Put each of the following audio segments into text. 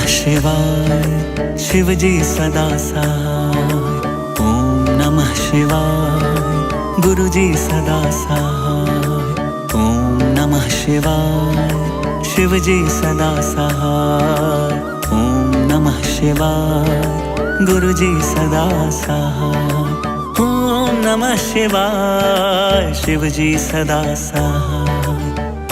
शिवाय शिव जी सदा सहाय। ओम नमः शिवाय गुरु जी सदा सहाय। ओम नमः शिवाय शिव जी सदा सहाय। ओम नमः शिवाय गुरु जी सदा सहाय। ओम नमः शिवाय शिव जी सदा सहाय।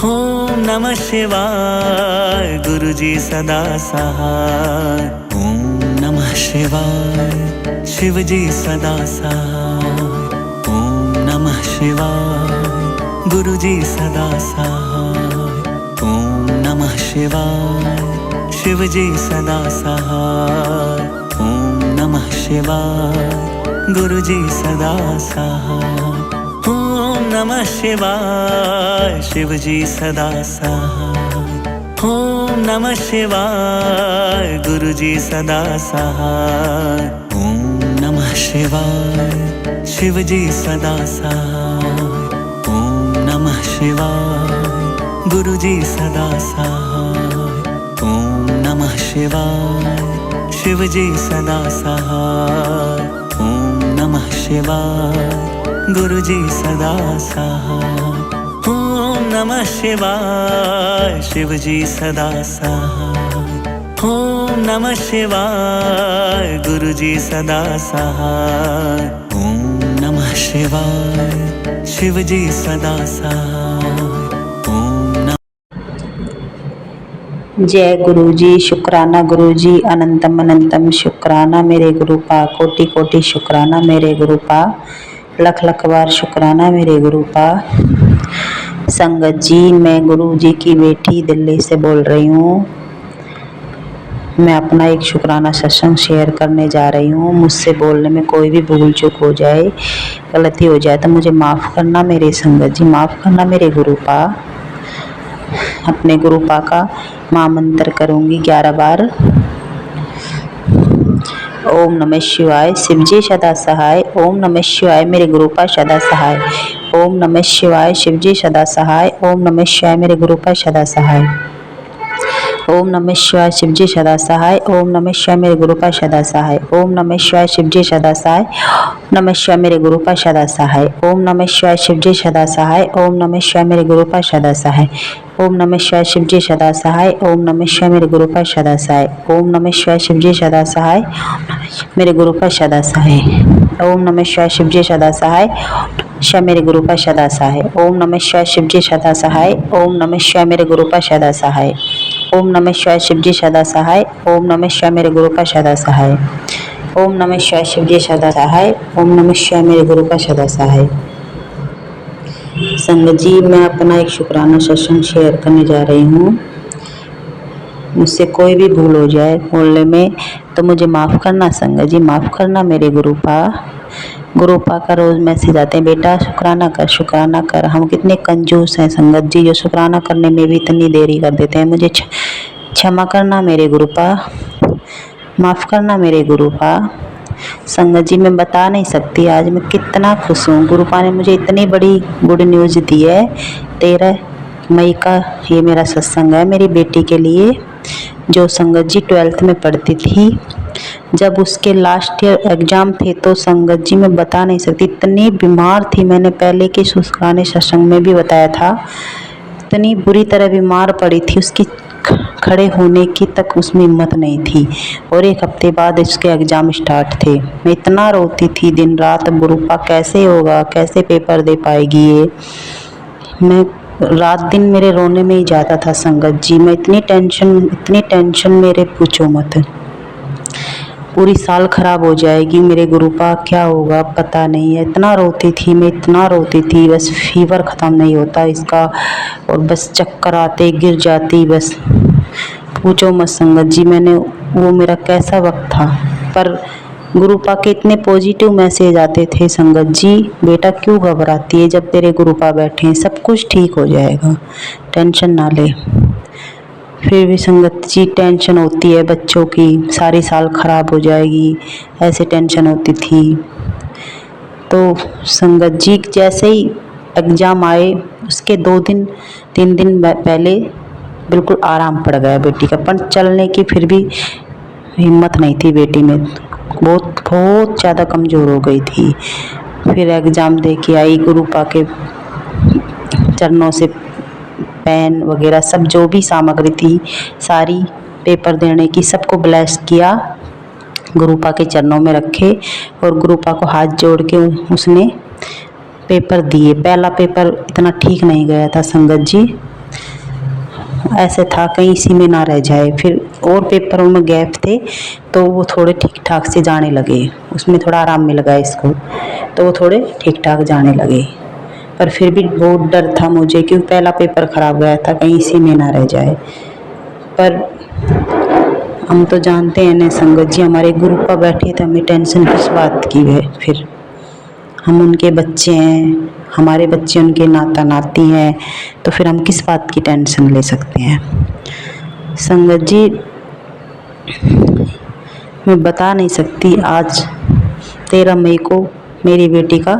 ओम नमः शिवाय गुरु जी सदा सहाय। ओम नमः शिवाय शिव जी सदा सहाय। ओम नमः शिवाय गुरु जी सदा सहाय। ओम नमः शिवाय शिव जी सदा सहाय। ओम नमः शिवाय गुरु जी सदा सहाय। ओम नमः शिवाय शिव जी सदा सहाय। ओम नमः शिवाय गुरु जी सदा सहाय। ओम नमः शिवाय शिव जी सदा सहाय। ओम नमः शिवाय गुरु जी सदा सहाय। ओम नमः शिवाय शिव जी सदा सहाय। ओम नमः शिवाय गुरु जी सदा सहाय। ओम नमः शिवाय शिव जी सदा सहाय। ओम नमः शिवाय गुरु जी सदा सहाय। ओम नमः शिवाय शिव जी सदा सहाय। ओम जय गुरु जी, शुक्राना गुरु जी, अनंतम अनंतम शुक्राना मेरे गुरु पा, कोटि कोटि शुक्राना मेरे गुरु पा, लख लख बार शुक्राना मेरे गुरु पा। संगत जी, मैं गुरु जी की बेटी दिल्ली से बोल रही हूँ। मैं अपना एक शुक्राना सत्संग शेयर करने जा रही हूँ। मुझसे बोलने में कोई भी भूल चूक हो जाए, गलती हो जाए तो मुझे माफ़ करना मेरे संगत जी, माफ़ करना मेरे गुरु पा। अपने गुरु पा का महामंत्र करूँगी 11 बार। ओम नमः शिवाय शिव जी सदा सहाय। ओम नमः शिवाय मेरे गुरु पा सदा सहाय। ओम नमः शिवाय शिव जी सदा सहाय। ओम नमः शिवाय मेरे गुरु पा सदा सहाय। ओम नमः शिवाय शिव जी सदा सहाय। ओम नमः शिवाय मेरे गुरु पा सदा सहाय। ओम नमः शिवाय शिव जी सदा सहाय। नमः शिवाय मेरे गुरु पा सदा सहाय। ओम नमः शिवाय शिव जी सदा सहाय। ओम नमः शिवाय मेरे गुरु पा सदा सहाय। ओम नमः शिवाय शिव जी सदा सहाय। ओम नमः शिवाय मेरे गुरु पा सदा सहाय। ओम नमः शिवाय शिव जी सदा सहाय। मेरे गुरु पा सदा सहाय। ओम नमः शिवाय शिव जी सदा सहाय। शिव मेरे गुरु पा सदा सहाय। ओम नमः शिवाय शिव जी सदा सहाय। ओम नमः शिवाय मेरे गुरु पा सदा सहाय। ओम नमः शिवाय शिव जी सदा सहाय। ओम नमः शिवाय मेरे गुरु पा सदा सहाय। ओम नमः शिवाय शिव जी सदा सहाय। ओम नमः शिवाय मेरे गुरु पा सदा सहाय। संगत जी, मैं अपना एक शुक्राना सत्संग शेयर करने जा रही हूँ। मुझसे कोई भी भूल हो जाए बोलने में तो मुझे माफ़ करना संगत जी, माफ़ करना मेरे गुरु पा। गुरु पा का रोज़ मैसेज आते हैं, बेटा शुक्राना कर, शुक्राना कर। हम कितने कंजूस हैं संगत जी, जो शुक्राना करने में भी इतनी देरी कर देते हैं। मुझे क्षमा करना मेरे गुरु पा, माफ़ करना मेरे गुरु पा। संगत जी, मैं बता नहीं सकती आज मैं कितना खुश हूँ। गुरु पा ने मुझे इतनी बड़ी गुड न्यूज़ दी है। 13 मई का ये मेरा सत्संग है मेरी बेटी के लिए, जो संगत जी 12th में पढ़ती थी। जब उसके लास्ट ईयर एग्ज़ाम थे तो संगत जी मैं बता नहीं सकती, इतनी बीमार थी। मैंने पहले के शुक्राने सत्संग में भी बताया था, इतनी बुरी तरह बीमार पड़ी थी, उसकी खड़े होने की तक उसमें हिम्मत नहीं थी। और 1 हफ्ते बाद उसके एग्ज़ाम स्टार्ट थे। मैं इतना रोती थी दिन रात, गुरु पा कैसे होगा, कैसे पेपर दे पाएगी ये। मैं रात दिन मेरे रोने में ही जाता था संगत जी। मैं इतनी टेंशन मेरे पूछो मत। पूरी साल खराब हो जाएगी मेरे गुरु पा, क्या होगा पता नहीं है। इतना रोती थी मैं, इतना रोती थी, बस फीवर ख़त्म नहीं होता इसका, और बस चक्कर आते, गिर जाती, बस पूछो मत संगत जी। मैंने वो मेरा कैसा वक्त था। पर गुरु पा के इतने पॉजिटिव मैसेज आते थे संगत जी, बेटा क्यों घबराती है, जब तेरे गुरु पा बैठे हैं सब कुछ ठीक हो जाएगा, टेंशन ना ले। फिर भी संगत जी टेंशन होती है बच्चों की, सारी साल खराब हो जाएगी, ऐसे टेंशन होती थी। तो संगत जी जैसे ही एग्ज़ाम आए उसके 2 दिन 3 दिन पहले बिल्कुल आराम पड़ गया बेटी का, पर चलने की फिर भी हिम्मत नहीं थी बेटी में, बहुत बहुत ज़्यादा कमज़ोर हो गई थी। फिर एग्ज़ाम दे के आई, गुरुपा के चरणों से पेन वगैरह सब जो भी सामग्री थी सारी पेपर देने की सबको ब्लेस किया, गुरुपा के चरणों में रखे और गुरुपा को हाथ जोड़ के उसने पेपर दिए। पहला पेपर इतना ठीक नहीं गया था संगत जी, ऐसे था कहीं इसी में ना रह जाए। फिर और पेपरों में गैप थे तो वो थोड़े ठीक ठाक से जाने लगे, उसमें थोड़ा आराम मिल गया इसको, तो वो थोड़े ठीक ठाक जाने लगे। पर फिर भी बहुत डर था मुझे क्योंकि पहला पेपर ख़राब गया था, कहीं इसी में ना रह जाए। पर हम तो जानते हैं ना संगत जी, हमारे गुरुपा बैठे थे, हमें टेंशन किस बात की है। फिर हम उनके बच्चे हैं, हमारे बच्चे उनके नाता नाती हैं, तो फिर हम किस बात की टेंशन ले सकते हैं। संगत जी मैं बता नहीं सकती, आज 13 मई को मेरी बेटी का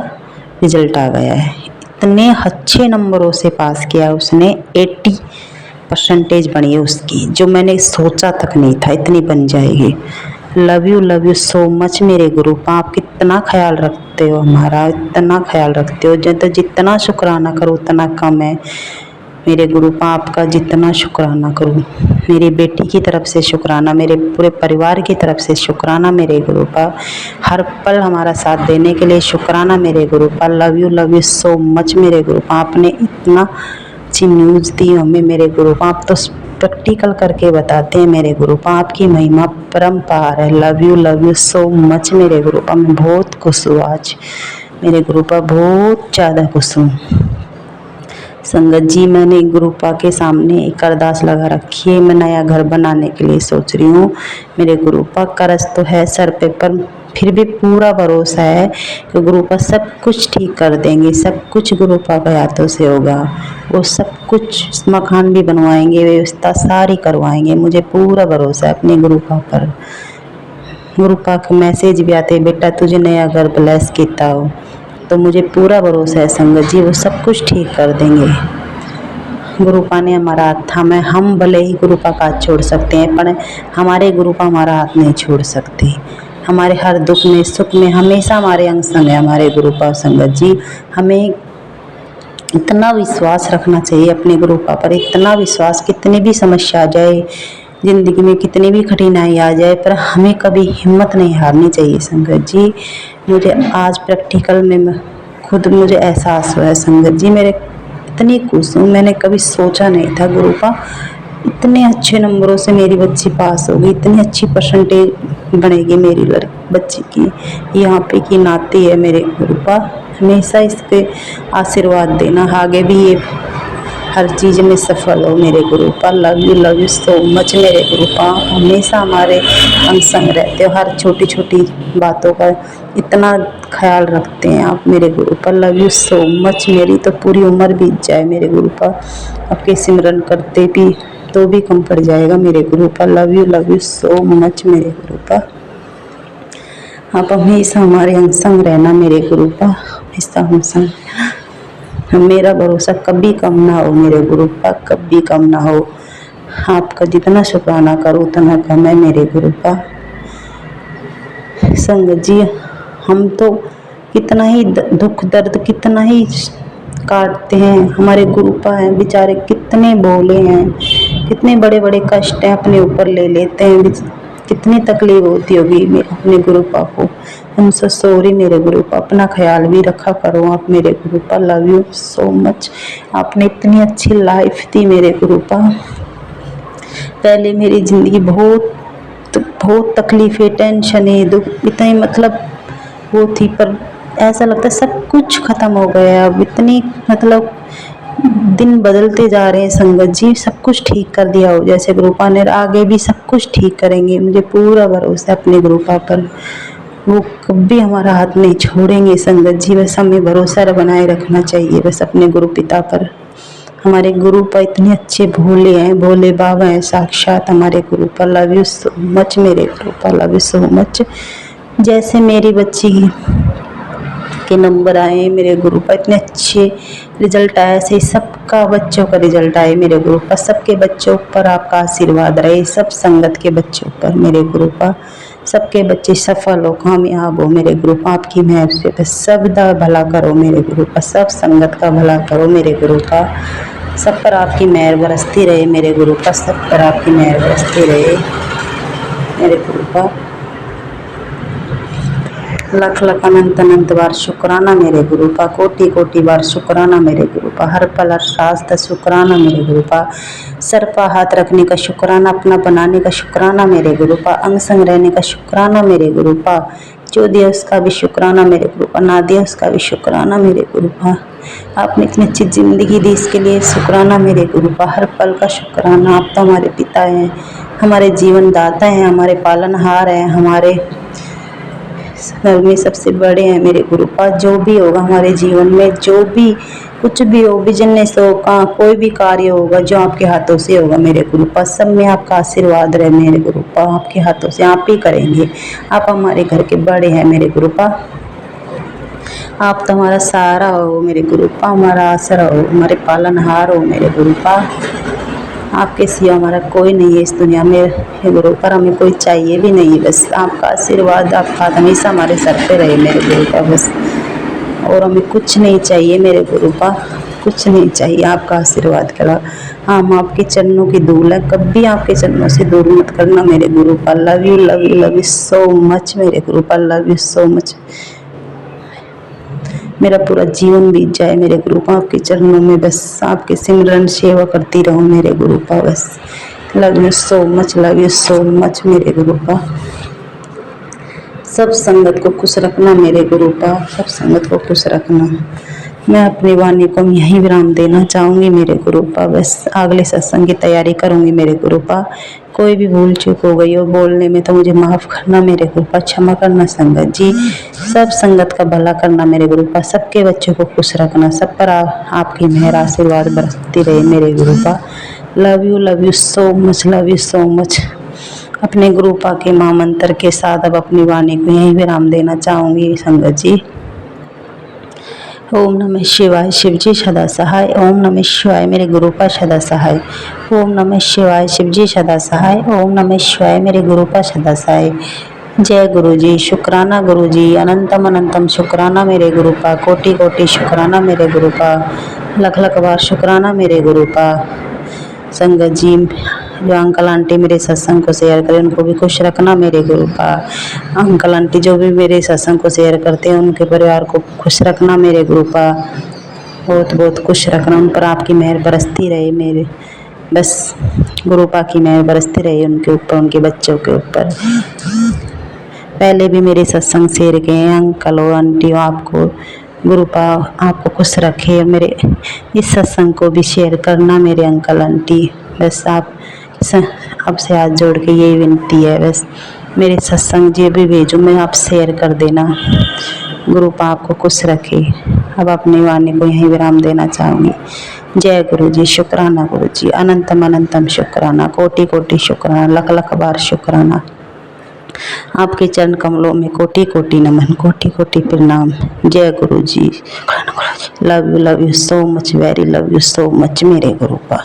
रिजल्ट आ गया है। इतने अच्छे नंबरों से पास किया उसने, 80% बनी है उसकी, जो मैंने सोचा तक नहीं था इतनी बन जाएगी। लव यू सो मच मेरे गुरुपा, आप कितना ख्याल रखते हो हमारा, इतना ख्याल रखते हो, तो जितना शुक्राना करो उतना कम है मेरे गुरुपा, आपका जितना शुक्राना करूँ। मेरी बेटी की तरफ से शुक्राना, मेरे पूरे परिवार की तरफ से शुक्राना मेरे गुरुपा, हर पल हमारा साथ देने के लिए शुक्राना मेरे गुरुपा। लव यू सो मच मेरे गुरुपा, आपने इतना अच्छी न्यूज़ दी हमें मेरे गुरुपा, आप तो प्रैक्टिकल करके बताते हैं मेरे गुरुपा, आपकी महिमा परम्पार है। लव यू सो मच मेरे गुरुपा, मैं बहुत खुश हूँ आज मेरे गुरुपा, बहुत ज़्यादा खुश हूँ। संगत जी मैंने गुरुपा के सामने एक अरदास लगा रखी है, मैं नया घर बनाने के लिए सोच रही हूँ मेरे गुरुपा। कर्ज तो है सर पे, पर फिर भी पूरा भरोसा है कि गुरुपा सब कुछ ठीक कर देंगे, सब कुछ गुरुपा के हाथों से होगा, वो सब कुछ मकान भी बनवाएंगे, व्यवस्था सारी करवाएंगे, मुझे पूरा भरोसा है अपने गुरुपा पर। गुरुपा के मैसेज भी आते बेटा तुझे नया घर ब्लेस किया हो, तो मुझे पूरा भरोसा है संगत जी वो सब कुछ ठीक कर देंगे। गुरुपा ने हमारा हाथ थामा है, हम भले ही गुरुपा का हाथ छोड़ सकते हैं पर हमारे गुरुपा हमारा हाथ नहीं छोड़ सकते। हमारे हर दुख में सुख में हमेशा हमारे अंग संग है हमारे गुरुपा। संगत जी हमें इतना विश्वास रखना चाहिए अपने गुरुपा पर, इतना विश्वास, कितनी भी समस्या आ जाए ज़िंदगी में, कितनी भी कठिनाई आ जाए, पर हमें कभी हिम्मत नहीं हारनी चाहिए संगत जी। मुझे आज प्रैक्टिकल में खुद मुझे एहसास हुआ है संगत जी, मेरे इतनी खुश हूँ, मैंने कभी सोचा नहीं था गुरुपा इतने अच्छे नंबरों से मेरी बच्ची पास होगी, इतनी अच्छी परसेंटेज बनेगी मेरी बच्ची की, यहाँ पे की नाती है मेरे गुरुपा। हमेशा इसके आशीर्वाद देना, आगे भी ये हर चीज़ में सफल हो मेरे गुरुपा। लव यू सो मच मेरे गुरुपा, हमेशा हमारे अंग संग रहते हो, हर छोटी छोटी बातों का इतना ख्याल रखते हैं आप मेरे गुरुपा। लव यू सो मच, मेरी तो पूरी उम्र बीत जाए मेरे गुरुपा, आपके सिमरन करते भी तो भी कम पड़ जाएगा मेरे गुरुपा। लव यू सो मच मेरे गुरुपा, आप हमेशा हमारे अंग संग रहना मेरे गुरुपा, हमेशा हम संग, मेरा भरोसा कभी कम ना हो मेरे गुरुपा, कभी कम ना हो। आपका जितना शुक्राना करो उतना कम है मेरे गुरुपा। संगत जी हम तो कितना ही दुख दर्द कितना ही काटते हैं, हमारे गुरुपा हैं बेचारे कितने भोले हैं, कितने बड़े बड़े कष्ट हैं अपने ऊपर ले लेते हैं, कितनी तकलीफ होती होगी अपने गुरुपा को। हमसे सॉरी मेरे गुरुपा, अपना ख्याल भी रखा करो आप मेरे गुरुपा। लव यू सो मच, आपने इतनी अच्छी लाइफ दी मेरे गुरुपा। पहले मेरी ज़िंदगी बहुत बहुत तकलीफ़ें, टेंशनें, दुख इतनी मतलब वो थी, पर ऐसा लगता है सब कुछ ख़त्म हो गया अब, इतनी मतलब दिन बदलते जा रहे हैं संगत जी, सब कुछ ठीक कर दिया हो जैसे गुरुपा ने, आगे भी सब कुछ ठीक करेंगे, मुझे पूरा भरोसा है अपने गुरुपा पर, वो कभी हमारा हाथ नहीं छोड़ेंगे संगत जी। बस हमें भरोसा बनाए रखना चाहिए बस अपने गुरु पिता पर। हमारे गुरुपा इतने अच्छे भोले हैं, भोले बाबा हैं साक्षात हमारे गुरुपा। लव यू सो मच मेरे गुरुपा, लव यू सो मच। जैसे मेरी बच्ची के नंबर आए मेरे गुरु पर, इतने अच्छे रिजल्ट आए, ऐसे सबका बच्चों का रिजल्ट आए मेरे गुरु पर, सबके बच्चों पर आपका आशीर्वाद रहे, सब संगत के बच्चों पर मेरे गुरु पर, सबके बच्चे सफल हो, कामयाब हो मेरे गुरु पर, आपकी मेहर से बस सबदा भला करो मेरे गुरु पर, सब संगत का भला करो मेरे गुरु का, सब पर आपकी मेहर बरसती रहे मेरे गुरु पर, सब पर आपकी मेहर बरसती रहे मेरे गुरु पर। लख लख अनंत अनंत बार शुक्राना मेरे गुरु का, कोटि कोटि बार शुक्राना मेरे गुरु का, हर पल हर सांस का शुक्राना मेरे गुरु का, सर पर हाथ रखने का शुक्राना, अपना बनाने का शुक्राना मेरे गुरु का, अंग संग रहने का शुक्राना मेरे गुरु का, जो दिया उसका भी शुक्राना मेरे गुरु का, ना दिया उसका भी शुक्राना मेरे गुरु का, आपने इतनी अच्छी ज़िंदगी दी इसके लिए शुक्राना मेरे गुरु का, हर पल का शुक्राना। आप तो हमारे पिता हैं, हमारे जीवन दाता हैं, हमारे पालनहार हैं, हमारे घर में सबसे बड़े हैं मेरे गुरु का। जो भी होगा हमारे जीवन में, जो भी कुछ भी हो, बिजनेस हो, कहाँ कोई भी कार्य होगा जो आपके हाथों से होगा मेरे गुरु का, सब में आपका आशीर्वाद रहे मेरे गुरु का, आपके हाथों से आप ही करेंगे। आप हमारे घर के बड़े हैं मेरे गुरु का, आप तो हमारा सहारा हो मेरे गुरु का, हमारा आसरा हो, हमारे पालनहार हो मेरे गुरु का। आपके सिवा हमारा कोई नहीं है इस दुनिया में हे गुरु पर, हमें कोई चाहिए भी नहीं, बस आपका आशीर्वाद, आपका हमेशा हमारे सर पे रहे मेरे गुरु का बस, और हमें कुछ नहीं चाहिए मेरे गुरु का, कुछ नहीं चाहिए आपका आशीर्वाद करा। हम आपके चरणों की धूल है, कभी आपके चरणों से दूर मत करना मेरे गुरु का। Love you love you love you so much मेरे गुरु का, लव यू सो मच। मेरा पूरा जीवन बीत जाए मेरे गुरु का आपके चरणों में, बस आपके सिमरन सेवा करती रहूं मेरे गुरु का बस। Love you so much, love you so much मेरे गुरु का। सब संगत को खुश रखना मेरे गुरु का, सब संगत को खुश रखना। मैं अपनी वाणी को यहीं विराम देना चाहूँगी मेरे गुरु का, बस अगले सत्संग की तैयारी करूँगी मेरे गुरु का। कोई भी भूल चूक हो गई हो बोलने में तो मुझे माफ़ करना मेरे गुरु का, क्षमा करना संगत जी। सब संगत का भला करना मेरे गुरु का, सबके बच्चों को खुश रखना, सब पर आपकी मेहर आशीर्वाद बरसती रहे मेरे गुरु का। Love you so much, love you so much. अपने गुरु पा के महामंत्र के साथ अब अपनी वाणी को यहीं विराम देना चाहूँगी संगत जी। ओम नमः शिवाय, शिव जी सदा सहाय। ओम नमः शिवाय, मेरे गुरु का सदा सहाय। ओम नमः शिवाय, शिव जी सदा सहाय। ओम नमः शिवाय, मेरे गुरु का सदा सहाय। जय गुरु जी, शुक्राना गुरु जी, अनंतम अनंतम शुक्राना मेरे गुरु का, कोटि कोटि शुक्राना मेरे गुरु का, लख लख बार शुक्राना मेरे गुरु का। संगत जी, जो अंकल आंटी मेरे सत्संग को शेयर करें उनको भी खुश रखना मेरे गुरु का। अंकल आंटी जो भी मेरे सत्संग को शेयर करते हैं उनके परिवार को खुश रखना मेरे गुरु का, बहुत बहुत खुश रखना। उन पर आपकी मेहर बरसती रहे मेरे, बस गुरु पा की मेहर बरसती रहे उनके ऊपर, उनके बच्चों के ऊपर। पहले भी मेरे सत्संग शेयर किए हैं, अंकल और आंटी आपको गुरु पा आपको खुश रखे। मेरे इस सत्संग को भी शेयर करना मेरे अंकल आंटी, बस आपसे हाथ जोड़ के यही विनती है, बस मेरे सत्संग जो भी भेजूँ मैं आप शेयर कर देना। गुरु पा आपको खुश रखे। अब अपनी वाणी को यहीं विराम देना चाहूँगी। जय गुरु जी, शुक्राना गुरु जी, अनंतम अनंतम शुक्राना, कोटि कोटि शुक्राना, लख लख बार शुक्राना। आपके चरण कमलों में कोटि कोटि नमन, कोटि कोटि प्रणाम। जय गुरु जी, love you so much, very love you so much मेरे गुरु पा।